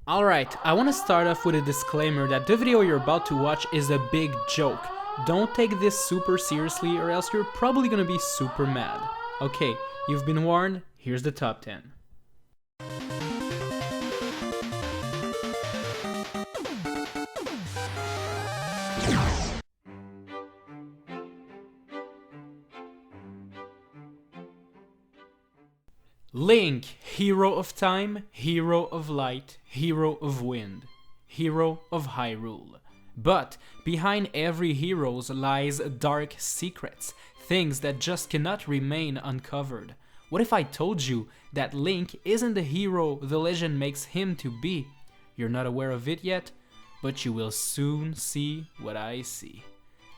Alright, I want to start off with a disclaimer that the video you're about to watch is a big joke. Don't take this super seriously or else you're probably gonna be super mad. Okay, you've been warned, here's the top 10. Link, hero of time, hero of light, hero of wind, hero of Hyrule. But behind every hero lies dark secrets, things that just cannot remain uncovered. What if I told you that Link isn't the hero the legend makes him to be? You're not aware of it yet, but you will soon see what I see.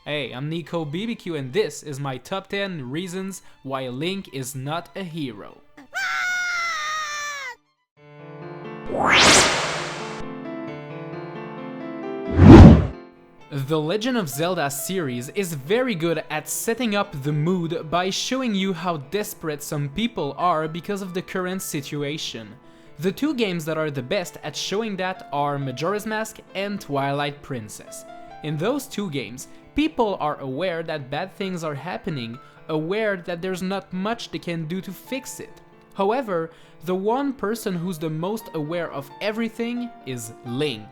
Hey, I'm Nicobbq and this is my top 10 reasons why Link is not a hero. The Legend of Zelda series is very good at setting up the mood by showing you how desperate some people are because of the current situation. The two games that are the best at showing that are Majora's Mask and Twilight Princess. In those two games, people are aware that bad things are happening, aware that there's not much they can do to fix it. However, the one person who's the most aware of everything is Link.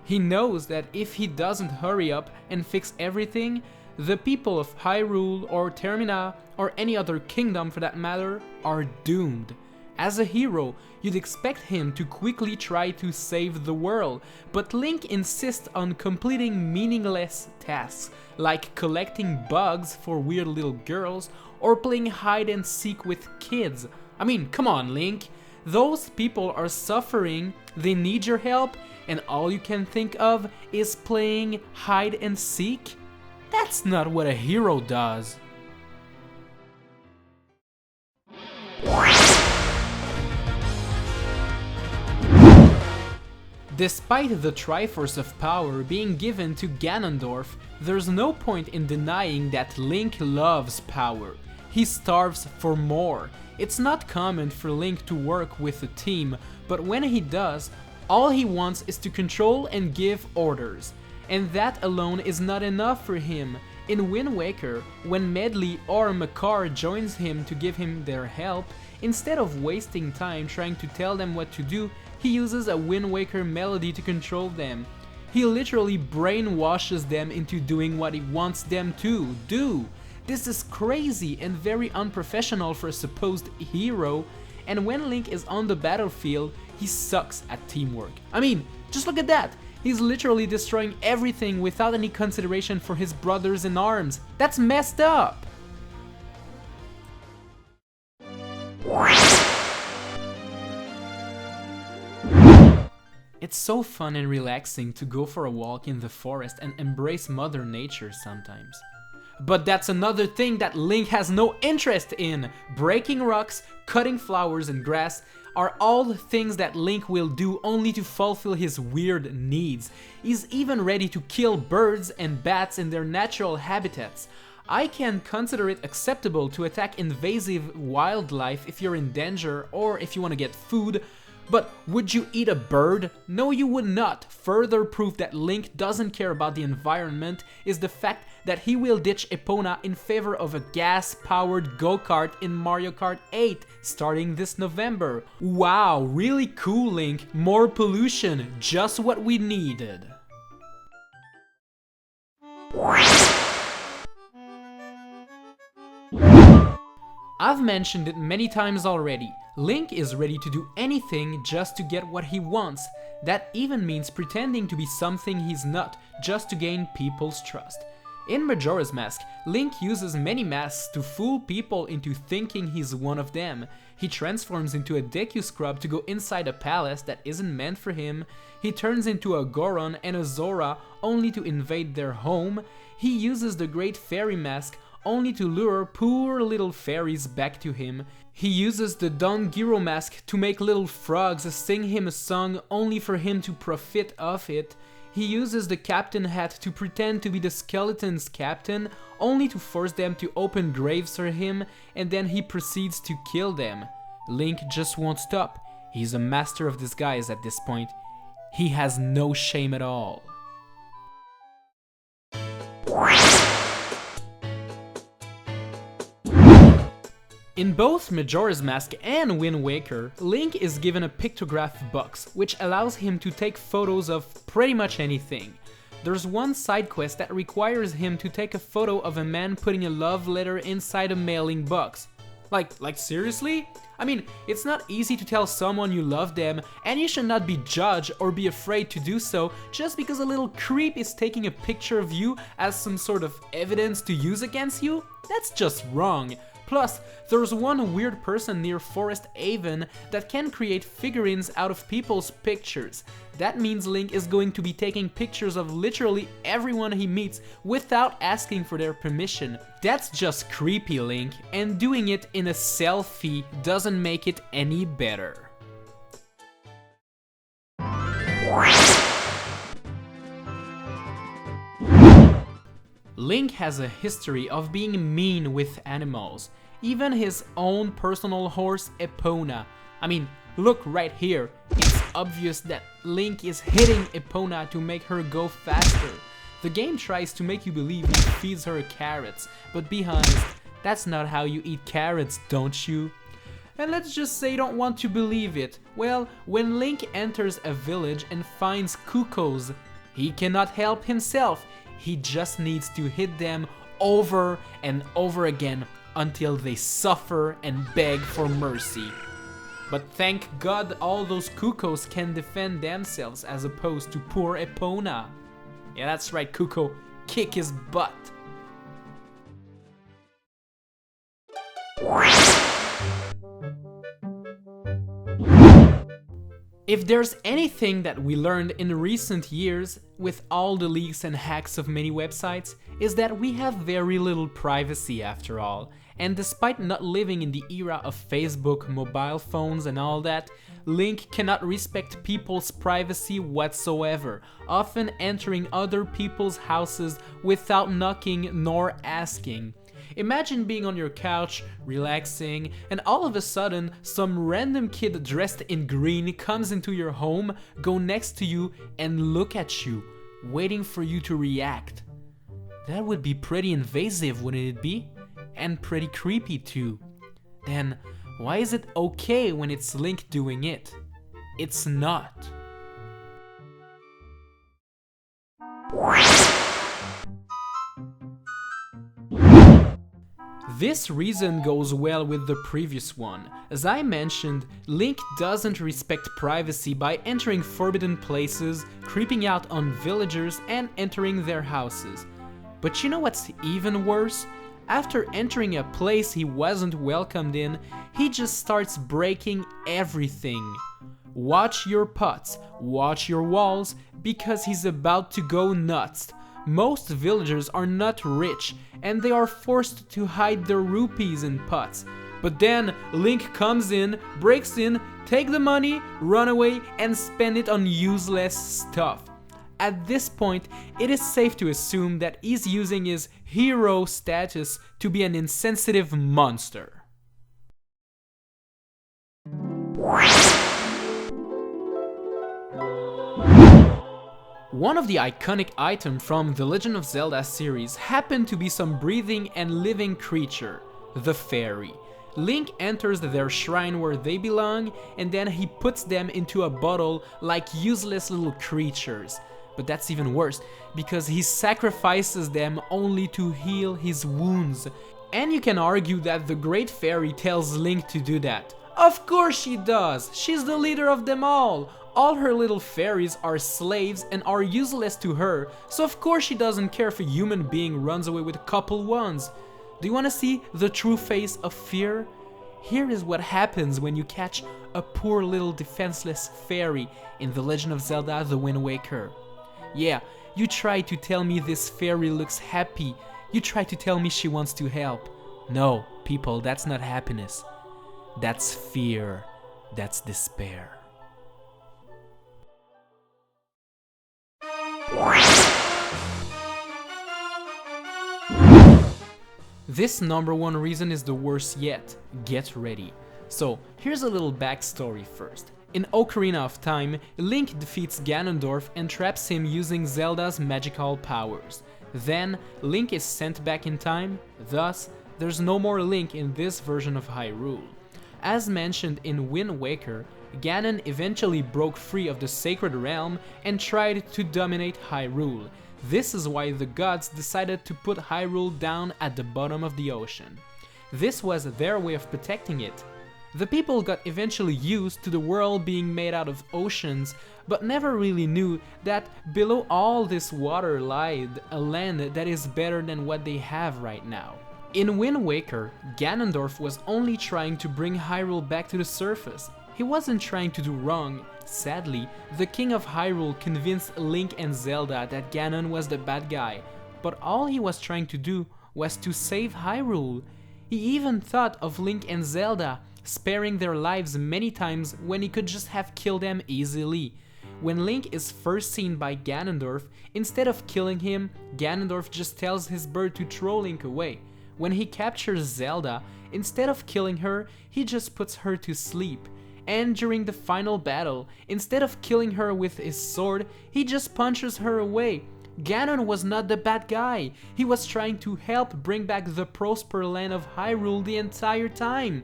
He knows that if he doesn't hurry up and fix everything, the people of Hyrule or Termina or any other kingdom for that matter are doomed. As a hero, you'd expect him to quickly try to save the world, but Link insists on completing meaningless tasks like collecting bugs for weird little girls or playing hide and seek with kids. I mean, come on, Link. Those people are suffering, they need your help, and all you can think of is playing hide and seek? That's not what a hero does. Despite the Triforce of Power being given to Ganondorf, there's no point in denying that Link loves power. He starves for more. It's not common for Link to work with a team, but when he does, all he wants is to control and give orders. And that alone is not enough for him. In Wind Waker, when Medli or Makar joins him to give him their help, instead of wasting time trying to tell them what to do, he uses a Wind Waker melody to control them. He literally brainwashes them into doing what he wants them to do. This is crazy and very unprofessional for a supposed hero, and when Link is on the battlefield, he sucks at teamwork. I mean, just look at that! He's literally destroying everything without any consideration for his brothers in arms. That's messed up! It's so fun and relaxing to go for a walk in the forest and embrace Mother Nature sometimes. But that's another thing that Link has no interest in. Breaking rocks, cutting flowers and grass are all the things that Link will do only to fulfill his weird needs. He's even ready to kill birds and bats in their natural habitats. I can consider it acceptable to attack invasive wildlife if you're in danger or if you want to get food, but would you eat a bird? No, you would not. Further proof that Link doesn't care about the environment is the fact that he will ditch Epona in favor of a gas-powered go-kart in Mario Kart 8 starting this November. Wow, really cool, Link. More pollution, just what we needed. I've mentioned it many times already. Link is ready to do anything just to get what he wants. That even means pretending to be something he's not, just to gain people's trust. In Majora's Mask, Link uses many masks to fool people into thinking he's one of them. He transforms into a Deku Scrub to go inside a palace that isn't meant for him. He turns into a Goron and a Zora only to invade their home. He uses the Great Fairy Mask only to lure poor little fairies back to him. He uses the Don Giro mask to make little frogs sing him a song only for him to profit off it. He uses the captain hat to pretend to be the skeleton's captain only to force them to open graves for him, and then he proceeds to kill them. Link just won't stop. He's a master of disguise at this point. He has no shame at all. In both Majora's Mask and Wind Waker, Link is given a pictograph box, which allows him to take photos of pretty much anything. There's one side quest that requires him to take a photo of a man putting a love letter inside a mailing box. Like seriously? I mean, it's not easy to tell someone you love them, and you should not be judged or be afraid to do so just because a little creep is taking a picture of you as some sort of evidence to use against you? That's just wrong. Plus, there's one weird person near Forest Haven that can create figurines out of people's pictures. That means Link is going to be taking pictures of literally everyone he meets without asking for their permission. That's just creepy, Link, and doing it in a selfie doesn't make it any better. Link has a history of being mean with animals, even his own personal horse Epona. I mean, look right here, it's obvious that Link is hitting Epona to make her go faster. The game tries to make you believe he feeds her carrots, but be honest, that's not how you eat carrots, don't you? And let's just say you don't want to believe it. Well, when Link enters a village and finds cuckoos, he cannot help himself. He just needs to hit them over and over again until they suffer and beg for mercy. But thank God all those cuckoos can defend themselves as opposed to poor Epona. Yeah, that's right, Cuckoo, kick his butt. If there's anything that we learned in recent years, with all the leaks and hacks of many websites, is that we have very little privacy after all. And despite not living in the era of Facebook, mobile phones and all that, Link cannot respect people's privacy whatsoever, often entering other people's houses without knocking nor asking. Imagine being on your couch, relaxing, and all of a sudden, some random kid dressed in green comes into your home, go next to you, and look at you, waiting for you to react. That would be pretty invasive, wouldn't it be? And pretty creepy too. Then, why is it okay when it's Link doing it? It's not. This reason goes well with the previous one. As I mentioned, Link doesn't respect privacy by entering forbidden places, creeping out on villagers, and entering their houses. But you know what's even worse? After entering a place he wasn't welcomed in, he just starts breaking everything. Watch your pots, watch your walls, because he's about to go nuts. Most villagers are not rich, and they are forced to hide their rupees in pots. But then Link comes in, breaks in, take the money, run away, and spend it on useless stuff. At this point, it is safe to assume that he's using his hero status to be an insensitive monster. One of the iconic items from the Legend of Zelda series happened to be some breathing and living creature, the fairy. Link enters their shrine where they belong, and then he puts them into a bottle like useless little creatures. But that's even worse, because he sacrifices them only to heal his wounds. And you can argue that the Great Fairy tells Link to do that. Of course she does! She's the leader of them all! All her little fairies are slaves and are useless to her, so of course she doesn't care if a human being runs away with a couple ones. Do you want to see the true face of fear? Here is what happens when you catch a poor little defenseless fairy in The Legend of Zelda: The Wind Waker. Yeah, you try to tell me this fairy looks happy. You try to tell me she wants to help. No, people, that's not happiness. That's fear. That's despair. This number one reason is the worst yet. Get ready. So, here's a little backstory first. In Ocarina of Time, Link defeats Ganondorf and traps him using Zelda's magical powers. Then, Link is sent back in time, thus, there's no more Link in this version of Hyrule. As mentioned in Wind Waker, Ganon eventually broke free of the Sacred Realm and tried to dominate Hyrule. This is why the gods decided to put Hyrule down at the bottom of the ocean. This was their way of protecting it. The people got eventually used to the world being made out of oceans, but never really knew that below all this water lied a land that is better than what they have right now. In Wind Waker, Ganondorf was only trying to bring Hyrule back to the surface. He wasn't trying to do wrong. Sadly, the King of Hyrule convinced Link and Zelda that Ganon was the bad guy, but all he was trying to do was to save Hyrule. He even thought of Link and Zelda, sparing their lives many times when he could just have killed them easily. When Link is first seen by Ganondorf, instead of killing him, Ganondorf just tells his bird to throw Link away. When he captures Zelda, instead of killing her, he just puts her to sleep. And during the final battle, instead of killing her with his sword, he just punches her away. Ganon was not the bad guy. He was trying to help bring back the prosper land of Hyrule the entire time.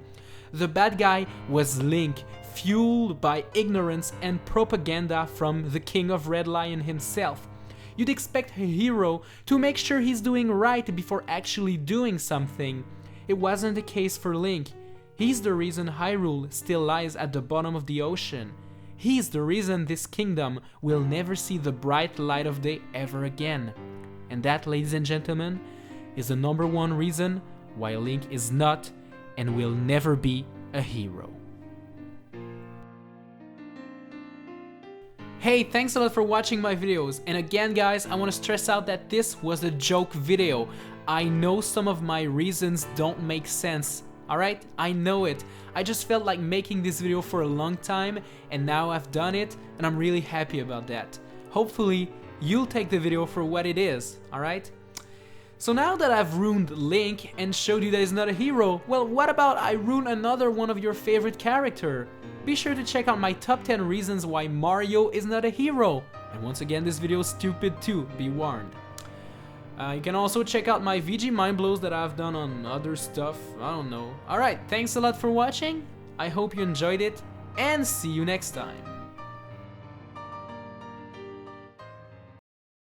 The bad guy was Link, fueled by ignorance and propaganda from the King of Red Lion himself. You'd expect a hero to make sure he's doing right before actually doing something. It wasn't the case for Link. He's the reason Hyrule still lies at the bottom of the ocean. He's the reason this kingdom will never see the bright light of day ever again. And that, ladies and gentlemen, is the #1 reason why Link is not and will never be a hero. Hey, thanks a lot for watching my videos, and again guys, I want to stress out that this was a joke video. I know some of my reasons don't make sense, alright? I know it. I just felt like making this video for a long time, and now I've done it, and I'm really happy about that. Hopefully, you'll take the video for what it is, alright? So now that I've ruined Link and showed you that he's not a hero, well, what about I ruin another one of your favorite character? Be sure to check out my top 10 reasons why Mario is not a hero. And once again, this video is stupid too, be warned. You can also check out my VG mind blows that I've done on other stuff, I don't know. Alright, thanks a lot for watching, I hope you enjoyed it, and see you next time.